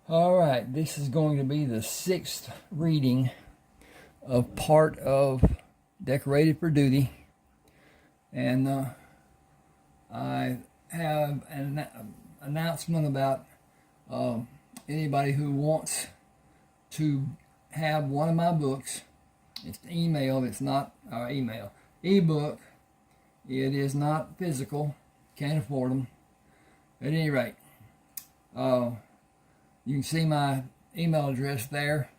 All right, this is going to be the 6th reading of part of Decorated for Duty, and I have an announcement about anybody who wants to have one of my books. It's email, it's not email. Ebook, it is not physical, can't afford them. At any rate, you can see my email address there.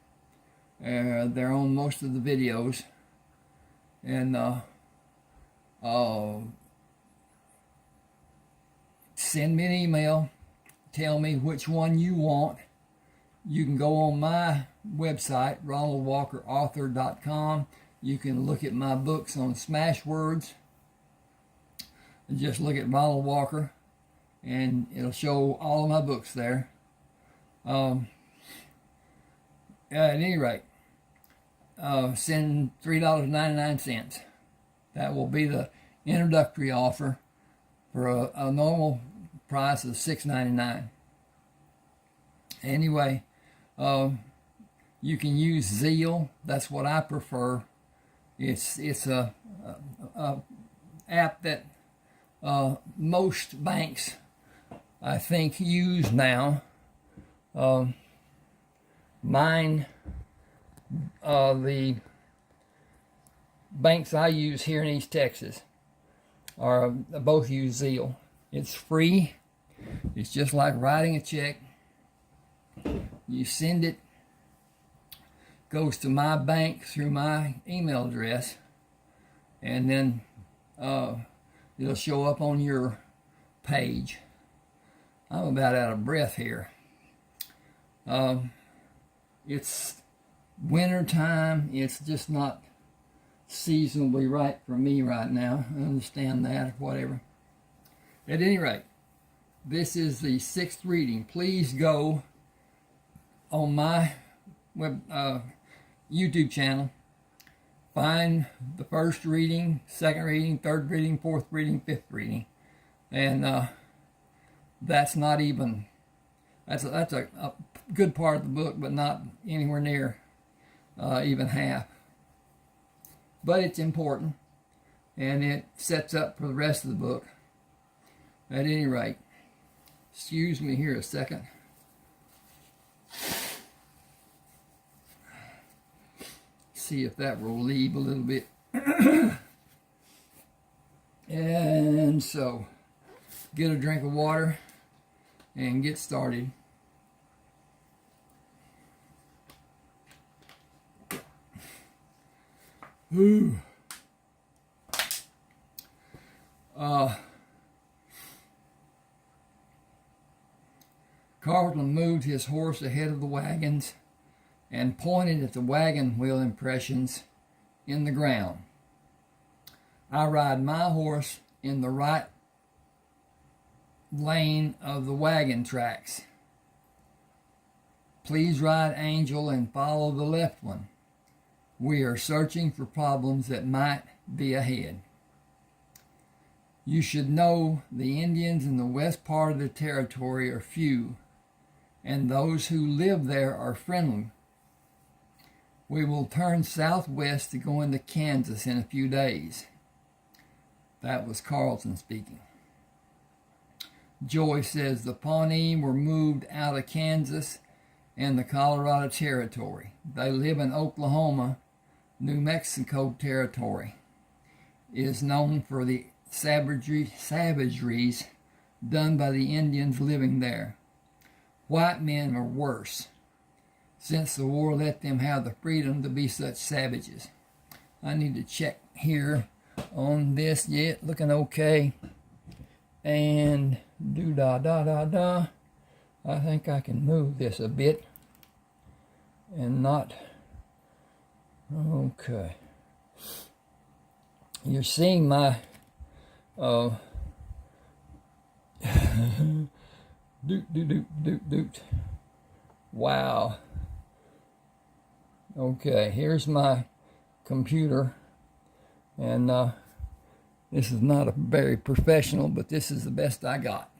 They're on most of the videos. And send me an email. Tell me which one you want. You can go on my website, ronaldwalkerauthor.com. You can look at my books on Smashwords. And just look at Ronald Walker, and it'll show all of my books there. At any rate, send $3.99. That will be the introductory offer for a normal price of $6.99. Anyway, you can use Zeal. That's what I prefer. It's a app that most banks, I think, use now. The banks I use here in East Texas both use Zeal. It's free. It's just like writing a check. You send it, goes to my bank through my email address, and then it'll show up on your page. I'm about out of breath here. It's winter time. It's just not seasonably right for me right now. I understand that, or whatever. At any rate, this is the 6th reading. Please go on my YouTube channel. Find the 1st reading, 2nd reading, 3rd reading, 4th reading, 5th reading. And that's not even... That's a good part of the book, but not anywhere near even half. But it's important, and it sets up for the rest of the book. At any rate, excuse me here a second. See if that will leave a little bit. And so, get a drink of water and get started. Ooh. Carlton moved his horse ahead of the wagons and pointed at the wagon wheel impressions in the ground. I ride my horse in the right lane of the wagon tracks. Please ride Angel and follow the left one. We are searching for problems that might be ahead. You should know the Indians in the west part of the territory are few, and those who live there are friendly. We will turn southwest to go into Kansas in a few days. That was Carlton speaking. Joy says the Pawnee were moved out of Kansas and the Colorado Territory. They live in Oklahoma. New Mexico Territory is known for the savageries done by the Indians living there. White men are worse, since the war let them have the freedom to be such savages. I need to check here on this. Yeah, looking okay. And I think I can move this a bit and not... Okay. You're seeing my doot. Wow. Okay, here's my computer, and this is not a very professional, but this is the best I got.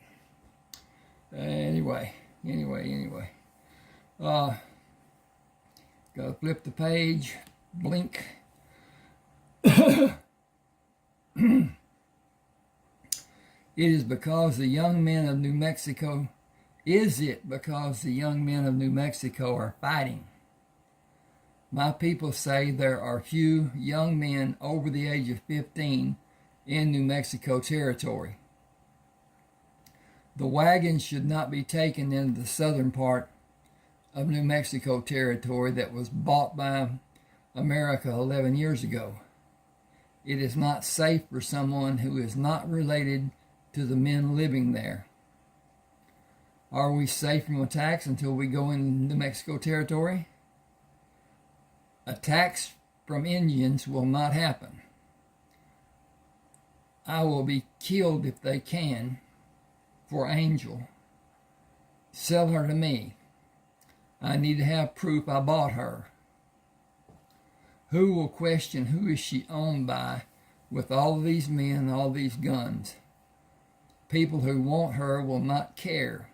Anyway. Gotta flip the page, blink. It is because the young men of New Mexico, is it because the young men of New Mexico are fighting? My people say there are few young men over the age of 15 in New Mexico territory. The wagons should not be taken into the southern part of New Mexico territory that was bought by America 11 years ago. It is not safe for someone who is not related to the men living there. Are we safe from attacks until we go into New Mexico territory? Attacks from Indians will not happen. I will be killed if they can for Angel. Sell her to me. I need to have proof I bought her. Who will question who is she owned by with all these men and all these guns? People who want her will not care.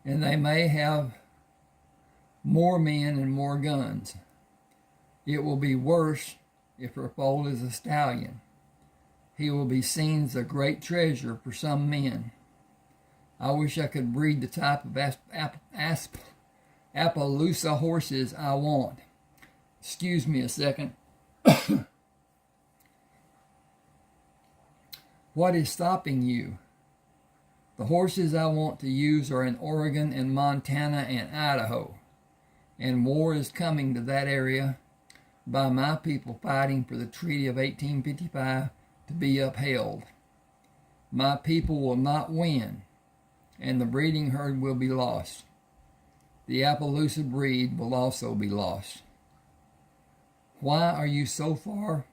And they may have more men and more guns. It will be worse if her foal is a stallion. He will be seen as a great treasure for some men. I wish I could breed the type of Appaloosa horses I want. Excuse me a second. What is stopping you? The horses I want to use are in Oregon and Montana and Idaho, and war is coming to that area by my people fighting for the Treaty of 1855 to be upheld. My people will not win, and the breeding herd will be lost. The Appaloosa breed will also be lost. Why are you so far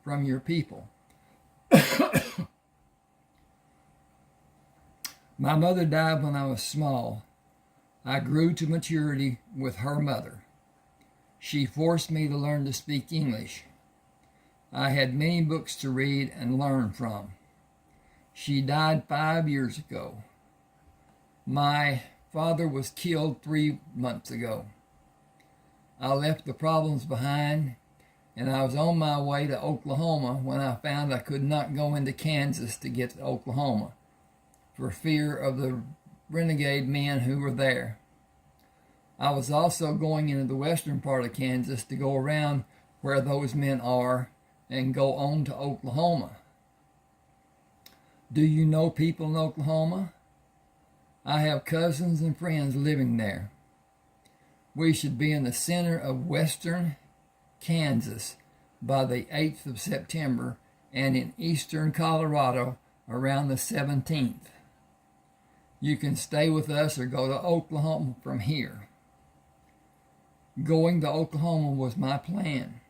from your people? My mother died when I was small. I grew to maturity with her mother. She forced me to learn to speak English. I had many books to read and learn from. She died 5 years ago. My father was killed 3 months ago. I left the problems behind, and I was on my way to Oklahoma when I found I could not go into Kansas to get to Oklahoma for fear of the renegade men who were there. I was also going into the western part of Kansas to go around where those men are and go on to Oklahoma. Do you know people in Oklahoma? I have cousins and friends living there. We should be in the center of western Kansas by the 8th of September and in eastern Colorado around the 17th. You can stay with us or go to Oklahoma from here. Going to Oklahoma was my plan.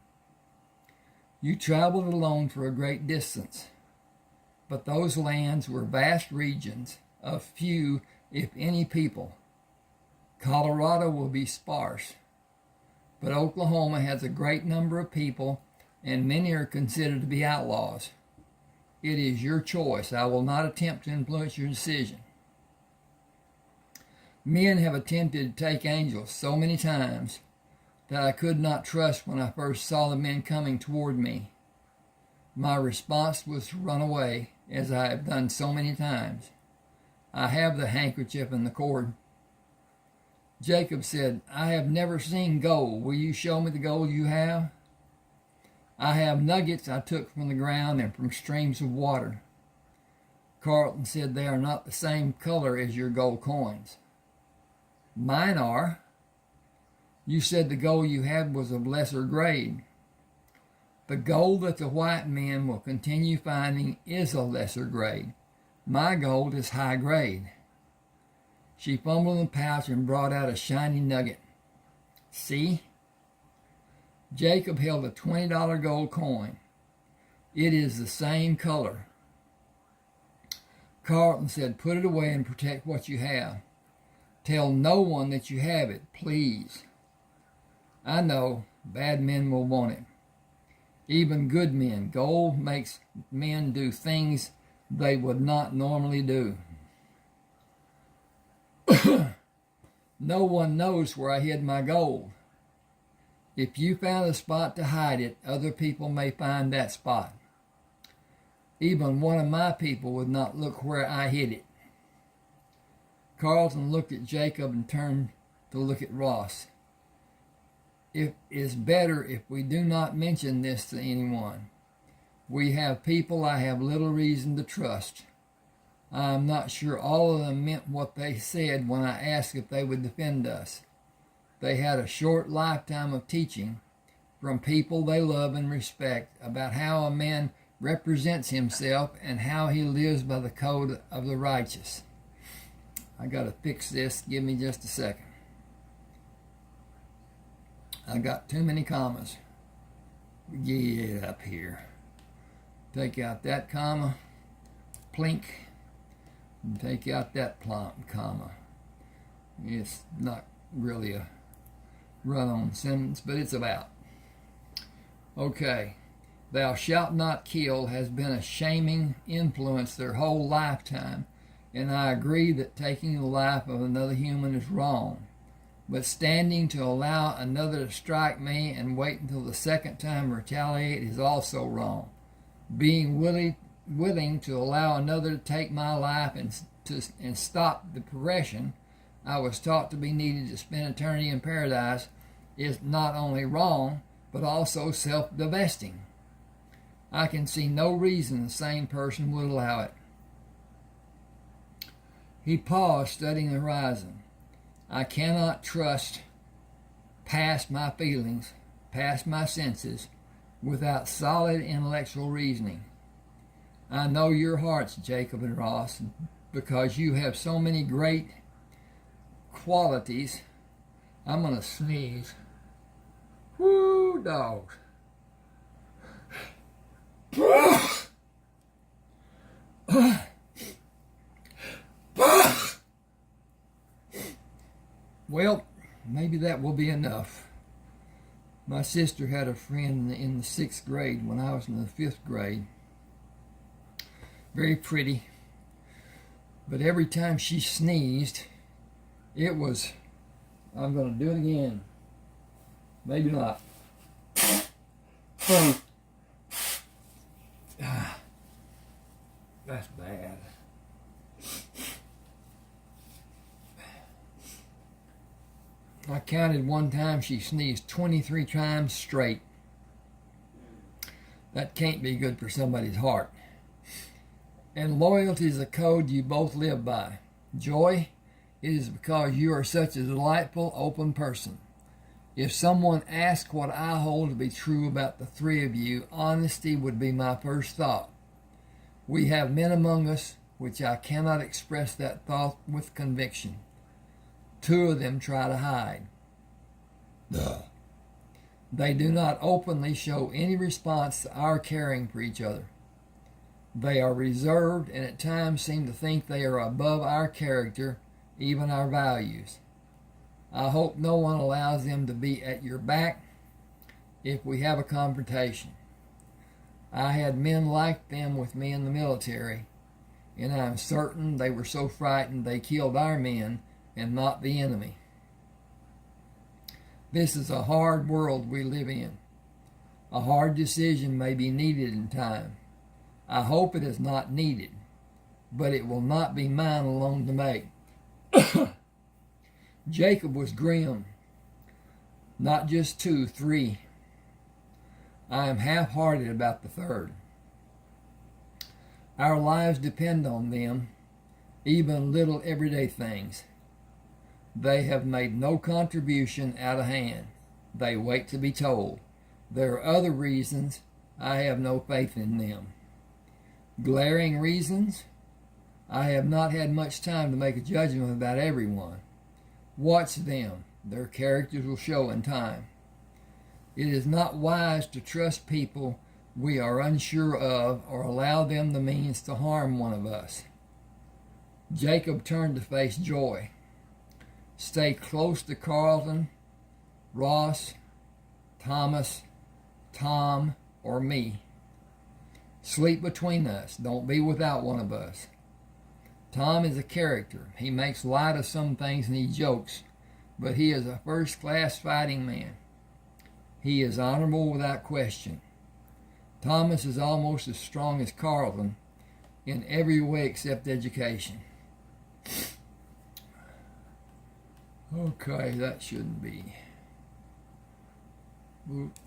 You traveled alone for a great distance, but those lands were vast regions of few, if any, people. Colorado will be sparse, but Oklahoma has a great number of people, and many are considered to be outlaws. It is your choice. I will not attempt to influence your decision. Men have attempted to take Angel so many times that I could not trust when I first saw the men coming toward me. My response was to run away, as I have done so many times. I have the handkerchief and the cord. Jacob said, I have never seen gold. Will you show me the gold you have? I have nuggets I took from the ground and from streams of water. Carlton said, they are not the same color as your gold coins. Mine are. You said the gold you had was of lesser grade. The gold that the white men will continue finding is a lesser grade. My gold is high grade. She fumbled in the pouch and brought out a shiny nugget. See? Jacob held a $20 gold coin. It is the same color. Carlton said, put it away and protect what you have. Tell no one that you have it, please. I know bad men will want it. Even good men. Gold makes men do things they would not normally do. No one knows where I hid my gold. If you found a spot to hide it, other people may find that spot. Even one of my people would not look where I hid it. Carlton looked at Jacob and turned to look at Ross. It is better if we do not mention this to anyone. We have people I have little reason to trust. I am not sure all of them meant what they said when I asked if they would defend us. They had a short lifetime of teaching from people they love and respect about how a man represents himself and how he lives by the code of the righteous. I got to fix this. Give me just a second. I got too many commas. Get up here. Take out that comma. Plink. And take out that comma. It's not really a run-on sentence, but it's about. Okay. Thou shalt not kill has been a shaming influence their whole lifetime, and I agree that taking the life of another human is wrong. But standing to allow another to strike me and wait until the second time to retaliate is also wrong. Being willing to allow another to take my life and stop the progression I was taught to be needed to spend eternity in paradise is not only wrong, but also self-divesting. I can see no reason the same person would allow it. He paused, studying the horizon. I cannot trust past my feelings, past my senses, without solid intellectual reasoning. I know your hearts, Jacob and Ross, because you have so many great qualities. I'm going to sneeze. Whoo, dogs. Well, maybe that will be enough. My sister had a friend in the 6th grade when I was in the 5th grade. Very pretty. But every time she sneezed, it was, I'm going to do it again. Maybe not. That's bad. I counted one time she sneezed 23 times straight. That can't be good for somebody's heart. And loyalty is a code you both live by. Joy, it is because you are such a delightful, open person. If someone asked what I hold to be true about the three of you, honesty would be my first thought. We have men among us which I cannot express that thought with conviction. 2 of them try to hide. They do not openly show any response to our caring for each other. They are reserved and at times seem to think they are above our character, even our values. I hope no one allows them to be at your back if we have a confrontation. I had men like them with me in the military, and I am certain they were so frightened they killed our men and not the enemy. This is a hard world we live in. A hard decision may be needed in time. I hope it is not needed, but it will not be mine alone to make. Jacob was grim. Not just 2, 3. I am half-hearted about the 3rd. Our lives depend on them, even little everyday things. They have made no contribution out of hand. They wait to be told. There are other reasons I have no faith in them. Glaring reasons? I have not had much time to make a judgment about everyone. Watch them. Their characters will show in time. It is not wise to trust people we are unsure of or allow them the means to harm one of us. Jacob turned to face Joy. Stay close to Carlton, Ross, Thomas, Tom, or me. Sleep between us. Don't be without one of us. Tom is a character. He makes light of some things and he jokes, but he is a first-class fighting man. He is honorable without question. Thomas is almost as strong as Carlton in every way except education. Okay, that shouldn't be. Oop.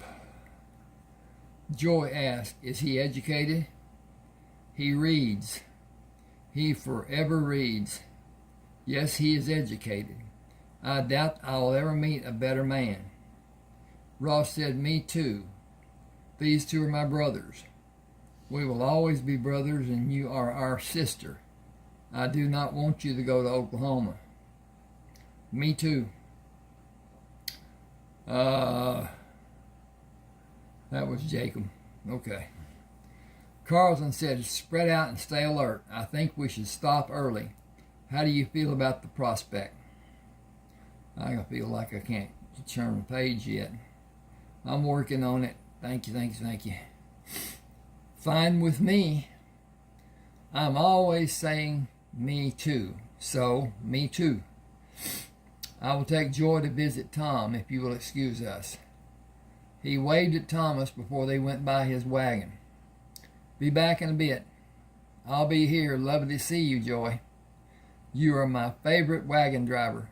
Joy asked, is he educated? He reads. He forever reads. Yes, he is educated. I doubt I'll ever meet a better man. Ross said, me too. These two are my brothers. We will always be brothers, and you are our sister. I do not want you to go to Oklahoma. Me too. That was Jacob. Okay. Carlton said, spread out and stay alert. I think we should stop early. How do you feel about the prospect? I feel like I can't turn the page yet. I'm working on it. Thank you. Fine with me. I'm always saying me too. So, me too. I will take Joy to visit Tom if you will excuse us. He waved at Thomas before they went by his wagon. Be back in a bit. I'll be here. Lovely to see you, Joy. You are my favorite wagon driver.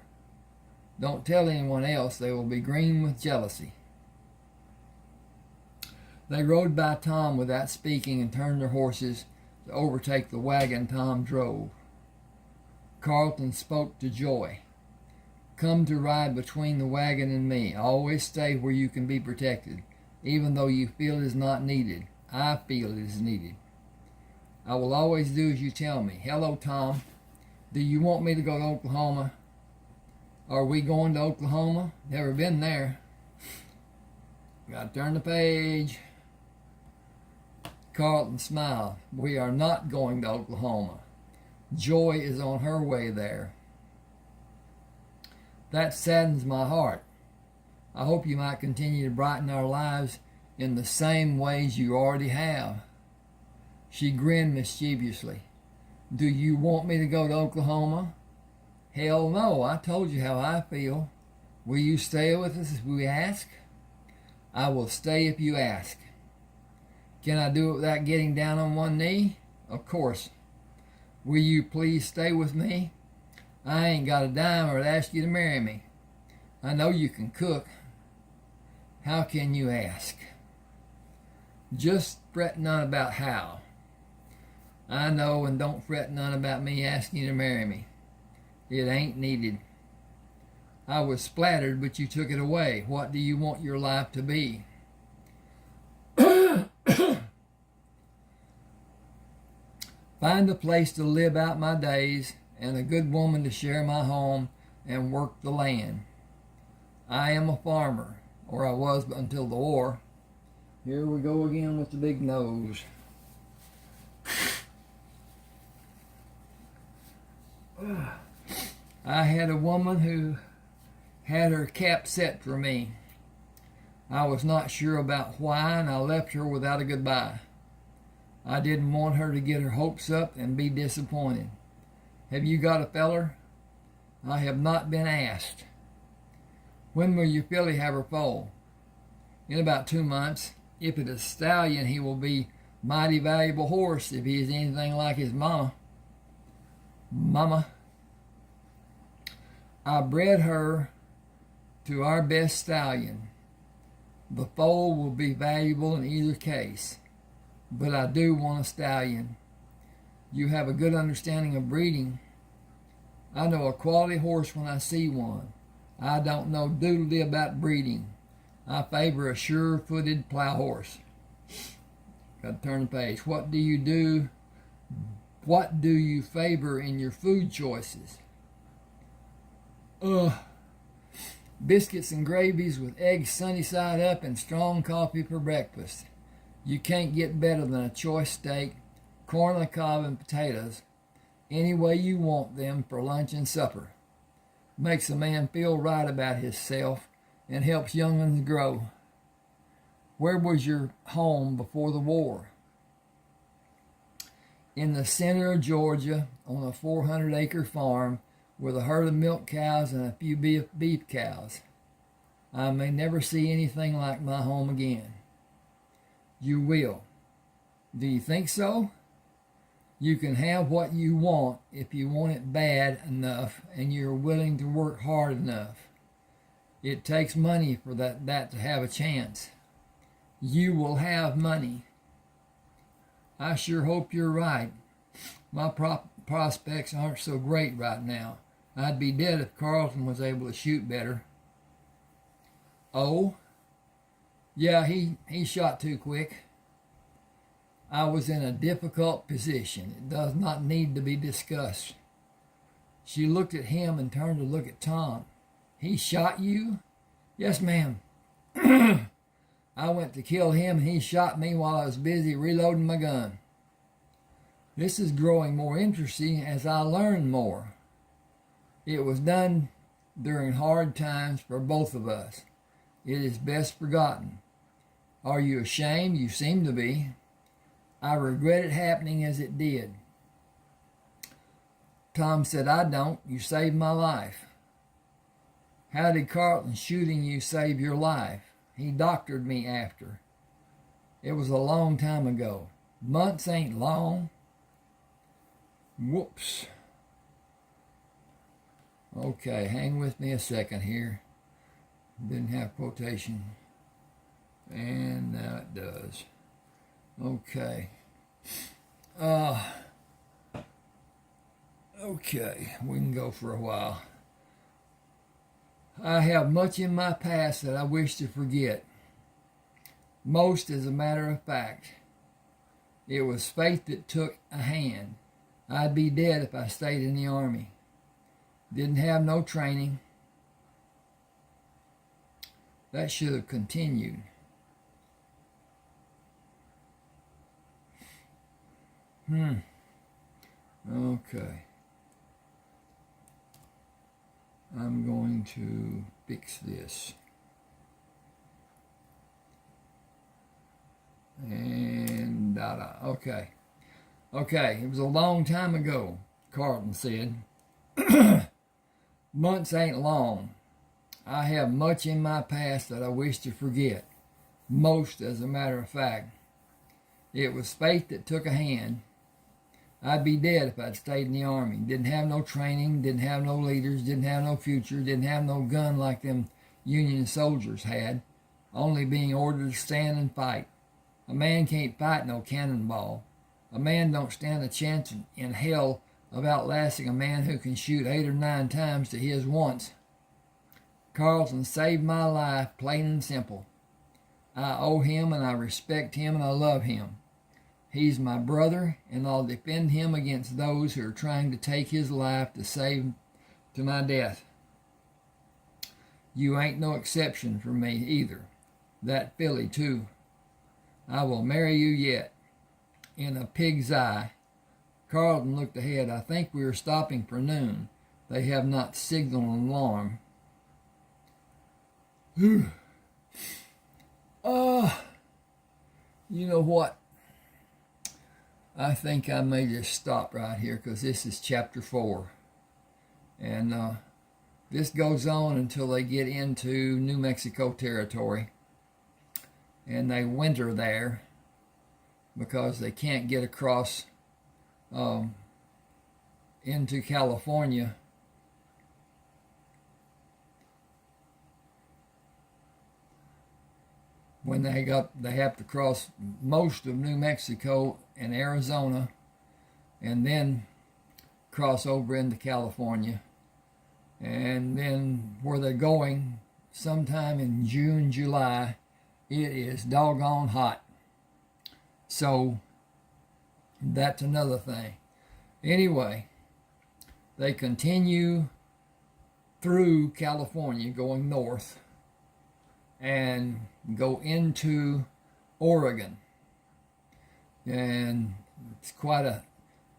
Don't tell anyone else. They will be green with jealousy. They rode by Tom without speaking and turned their horses to overtake the wagon Tom drove. Carlton spoke to Joy. Come to ride between the wagon and me. Always stay where you can be protected, even though you feel it is not needed. I feel it is needed. I will always do as you tell me. Hello, Tom. Do you want me to go to Oklahoma? Are we going to Oklahoma? Never been there. Got to turn the page. Carlton smiled. We are not going to Oklahoma. Joy is on her way there. That saddens my heart. I hope you might continue to brighten our lives in the same ways you already have. She grinned mischievously. Do you want me to go to Oklahoma? Hell no, I told you how I feel. Will you stay with us if we ask? I will stay if you ask. Can I do it without getting down on one knee? Of course. Will you please stay with me? I ain't got a dime or to ask you to marry me. I know you can cook. How can you ask? Just fret none about how. I know, and don't fret none about me asking you to marry me. It ain't needed. I was splattered, but you took it away. What do you want your life to be? Find a place to live out my days and a good woman to share my home and work the land. I am a farmer, or I was until the war. Here we go again with the big nose. I had a woman who had her cap set for me. I was not sure about why, and I left her without a goodbye. I didn't want her to get her hopes up and be disappointed. Have you got a feller? I have not been asked. When will your filly have her foal? In about 2 months. If it is a stallion, he will be mighty valuable horse if he is anything like his mama. I bred her to our best stallion. The foal will be valuable in either case, but I do want a stallion. You have a good understanding of breeding. I know a quality horse when I see one. I don't know doodly about breeding. I favor a sure-footed plow horse. Got to turn the page. What do you do? What do you favor in your food choices? Biscuits and gravies with eggs sunny side up and strong coffee for breakfast. You can't get better than a choice steak, corn on the cob, and potatoes any way you want them for lunch and supper. Makes a man feel right about himself and helps young'uns grow. Where was your home before the war? In the center of Georgia on a 400-acre farm with a herd of milk cows and a few beef cows. I may never see anything like my home again. You will. Do you think so? You can have what you want if you want it bad enough and you're willing to work hard enough. It takes money for that to have a chance. You will have money. I sure hope you're right. My prospects aren't so great right now. I'd be dead if Carlton was able to shoot better. Oh? Yeah, he shot too quick. I was in a difficult position. It does not need to be discussed. She looked at him and turned to look at Tom. He shot you? Yes, ma'am. I went to kill him and he shot me while I was busy reloading my gun. This is growing more interesting as I learn more. It was done during hard times for both of us. It is best forgotten. Are you ashamed? You seem to be. I regret it happening as it did. Tom said, I don't. You saved my life. How did Carlton shooting you save your life? He doctored me after. It was a long time ago. Months ain't long. Whoops. Okay, hang with me a second here. Didn't have quotation. And now it does. Okay. Okay, we can go for a while. I have much in my past that I wish to forget. Most, as a matter of fact. It was fate that took a hand. I'd be dead if I stayed in the Army. Didn't have no training. That should have continued. Okay. I'm going to fix this. And okay. Okay, it was a long time ago, Carlton said. Months ain't long. I have much in my past that I wish to forget. Most, as a matter of fact. It was fate that took a hand. I'd be dead if I'd stayed in the Army. Didn't have no training, didn't have no leaders, didn't have no future, didn't have no gun like them Union soldiers had, only being ordered to stand and fight. A man can't fight no cannonball. A man don't stand a chance in hell of outlasting a man who can shoot 8 or 9 times to his once. Carlton saved my life, plain and simple. I owe him and I respect him and I love him. He's my brother, and I'll defend him against those who are trying to take his life to save to my death. You ain't no exception for me either. That filly, too. I will marry you yet. In a pig's eye. Carlton looked ahead. I think we are stopping for noon. They have not signaled an alarm. You know what? I think I may just stop right here because this is chapter 4. And this goes on until they get into New Mexico territory. And they winter there because they can't get across into California. When they have to cross most of New Mexico and Arizona and then cross over into California. And then where they're going sometime in June, July, it is doggone hot. So that's another thing. Anyway, they continue through California going north and go into Oregon. And it's quite an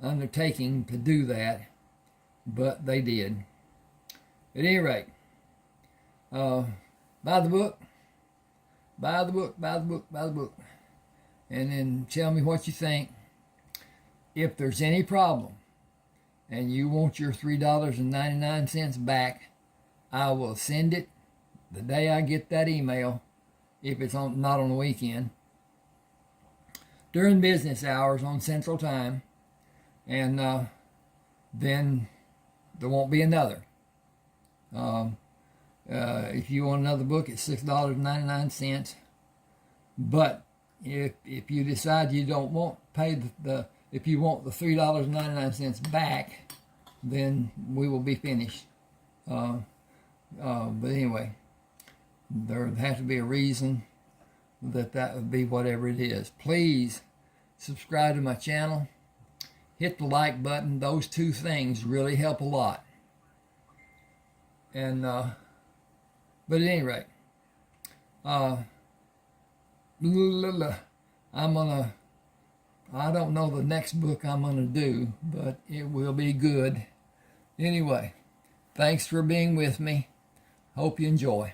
undertaking to do that, but they did. At any rate, buy the book, buy the book, buy the book, buy the book, and then tell me what you think. If there's any problem, and you want your $3.99 back, I will send it the day I get that email, if it's not on the weekend, during business hours on Central Time, and then there won't be another. If you want another book, it's $6.99. But if you decide you don't want pay if you want the $3.99 back, then we will be finished. But anyway, there has to be a reason that would be whatever it is. Please subscribe to my channel. Hit the like button. Those two things really help a lot. And but at any rate, I don't know the next book I'm gonna do, but it will be good. Anyway, thanks for being with me. Hope you enjoy.